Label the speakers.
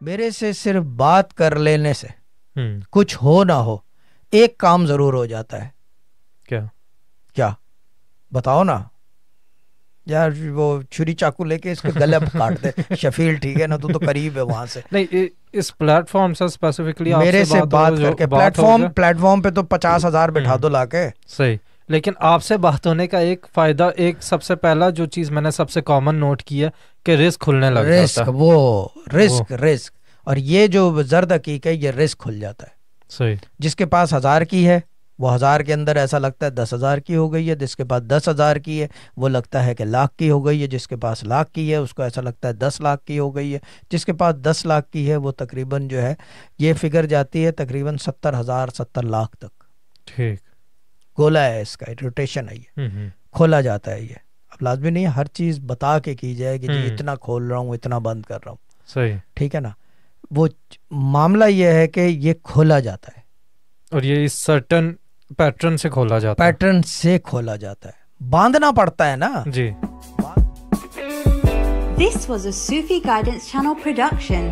Speaker 1: میرے سے صرف بات کر لینے سے کچھ ہو نہ ہو ایک کام ضرور ہو جاتا ہے. کیا بتاؤ نا یار, وہ چھری چاقو لے کے اس کے گلے پہ کاٹ دے. شفیل ٹھیک ہے نا, تو قریب ہے وہاں سے.
Speaker 2: نہیں, اس پلیٹ فارم سے اسپیسیفکلی
Speaker 1: میرے سے بات کر کے پلیٹ فارم پہ تو 50,000 بٹھا دو لا کے.
Speaker 2: صحیح, لیکن آپ سے بات ہونے کا ایک فائدہ, ایک سب سے پہلا جو چیز میں نے سب سے کامن نوٹ کی ہے کہ رسک کھلنے لگ جاتا ہے.
Speaker 1: وہ رسک اور یہ جو زرد حقیق ہے یہ رسک کھل جاتا ہے.
Speaker 2: صحیح,
Speaker 1: جس کے پاس 1000 کی ہے وہ 1000 کے اندر ایسا لگتا ہے 10,000 کی ہو گئی ہے. جس کے پاس 10,000 کی ہے وہ لگتا ہے کہ لاکھ کی ہو گئی ہے. جس کے پاس لاکھ کی ہے اس کو ایسا لگتا ہے 10 لاکھ کی ہو گئی ہے. جس کے پاس 10 لاکھ کی ہے وہ تقریباً جو ہے یہ فگر جاتی ہے تقریباً 70,000 70 لاکھ تک.
Speaker 2: ٹھیک,
Speaker 1: گولا ہے اس کا, روٹیشن ہے, یہ کھولا جاتا ہے. یہ اب لازمی نہیں ہر چیز بتا کے کی جائے کہ جی اتنا کھول رہا ہوں اتنا بند کر رہا ہوں.
Speaker 2: صحیح,
Speaker 1: ٹھیک ہے نا. وہ معاملہ یہ ہے کہ یہ کھولا جاتا ہے
Speaker 2: اور یہ اس سرٹن پیٹرن سے کھولا جاتا ہے.
Speaker 1: پیٹرن سے کھولا جاتا ہے, باندھنا پڑتا ہے نا.
Speaker 2: جی.
Speaker 3: This was a Sufi Guidance Channel production.